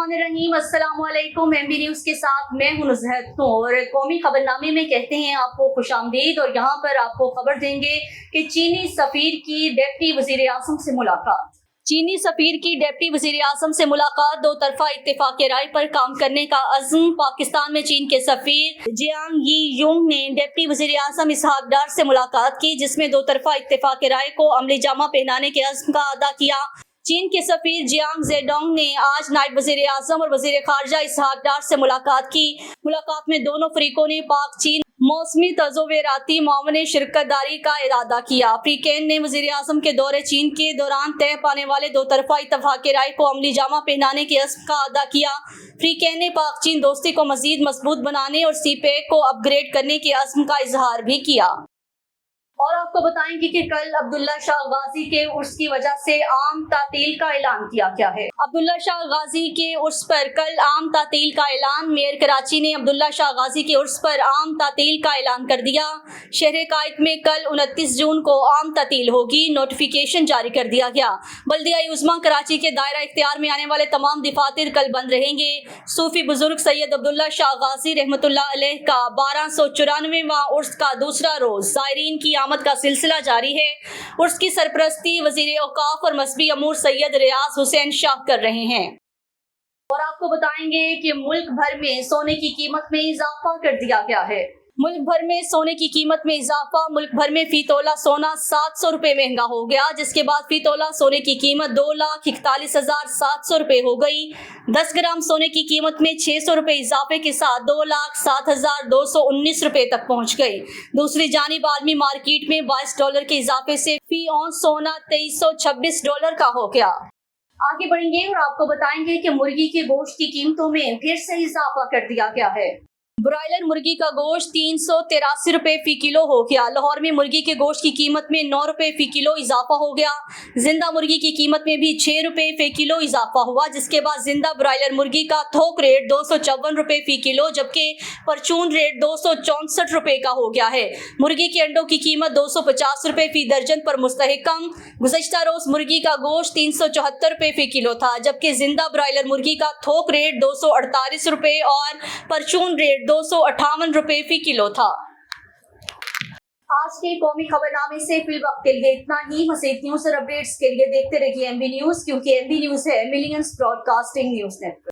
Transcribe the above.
बिस्मिल्लाहिर्रहमानिर्रहीम, अस्सलाम वालेकुम। एमबी न्यूज़ के साथ मैं हूं नुज़हत और कौमी खबरनामे में कहते हैं आपको खुशामदीद। और यहाँ पर आपको खबर देंगे कि चीनी सफीर की डिप्टी वज़ीर आज़म से मुलाकात। चीनी सफीर की डिप्टी वज़ीर आज़म से मुलाकात, दो तरफा इत्तेफाक राय पर काम करने का अज़्म। पाकिस्तान में चीन के सफीर जियांग यी यूंग ने डिप्टी वज़ीर आज़म इसहाक डार से मुलाकात की, जिसमें दो तरफा इत्तेफाक राय को अमली जामा पहनाने के अज़्म का अदा किया। चीन के सफीर जियांग जेडोंग ने आज नायब वज़ीर आज़म और वज़ीर ख़ारजा इसहाक डार से मुलाकात की। मुलाकात में दोनों फरीकों ने पाक चीन मौसमी तज़ोवेराती मामले शिरकतदारी का इरादा किया। अफ्रीकन ने वज़ीर आज़म के दौरे चीन के दौरान तय पाने वाले दो तरफा इत्तेफाक राय को अमली जामा पहनाने के अज़्म का अदा किया। अफ्रीकन ने पाक चीन दोस्ती को मज़ीद मजबूत बनाने और सीपेक को अपग्रेड करने के अज़्म का इजहार भी किया। और आपको बताएंगे कि कल अब्दुल्ला शाह गाजी के उर्स की वजह से आम तातील का ऐलान किया गया है। अब्दुल्ला शाह गाजी के उर्स पर कल आम तातील का ऐलान। मेयर कराची ने अब्दुल्ला शाह गाजी के उर्स पर आम तातील का ऐलान कर दिया। शहर कायद में कल 29 जून को आम तातील होगी। नोटिफिकेशन जारी कर दिया गया। बल्दिया उज़्मा कराची के दायरा इख्तियार में आने वाले तमाम दफातर कल बंद रहेंगे। सूफी बुजुर्ग सैयद अब्दुल्ला शाह गाजी रहमतुल्लाह अलैह का 1294वां उर्स का दूसरा रोज ज़ायरीन की आमद का सिलसिला जारी है। उर्स की सरपरस्ती वज़ीर औकाफ और मजहबी अमूर सैयद रियाज हुसैन शाह कर रहे हैं। और आपको बताएंगे कि मुल्क भर में सोने की कीमत में इजाफा कर दिया गया है। मुल्क भर में सोने की कीमत में इजाफा। मुल्क भर में फी तोला सोना 700 रुपए महंगा हो गया, जिसके बाद फी तोला सोने की कीमत 2,41,700 रुपए हो गई। 10 ग्राम सोने की कीमत में 600 रुपए इजाफे के साथ 2,07,219 रुपए तक पहुंच गई। दूसरी जानिब आलमी मार्केट में $22 के इजाफे से फी औंस सोना $2326 का हो गया। आगे बढ़ेंगे और आपको बताएंगे कि मुर्गी के गोश्त की कीमतों में फिर से इजाफा कर दिया गया है। ब्रायलर मुर्गी का गोश्त 383 रुपए फी किलो हो गया। लाहौर में मुर्गी के गोश्त की कीमत में 9 रुपए फी किलो इजाफा हो गया। जिंदा मुर्गी की कीमत में भी 6 रुपए फी किलो इजाफा हुआ, जिसके बाद जिंदा ब्रायलर मुर्गी का थोक रेट 254 रुपए फी किलो, जबकि परचून रेट 264 रुपए का हो गया है। मुर्गी के अंडों की कीमत 250 रुपए फी दर्जन पर मुस्तहकम। गुज़श्ता रोज मुर्गी का गोश्त 374 रुपए फी किलो था, जबकि जिंदा ब्रायलर मुर्गी का थोक रेट 248 रुपए और परचून रेट 258 रुपए फी किलो था। आज के कौमी खबरनामे से फिल वक्त के लिए इतना ही। मज़ीद न्यूज़ और अपडेट्स के लिए देखते रहिए एमबी न्यूज़, क्योंकि एमबी न्यूज़ है मिलियंस ब्रॉडकास्टिंग न्यूज़ नेटवर्क।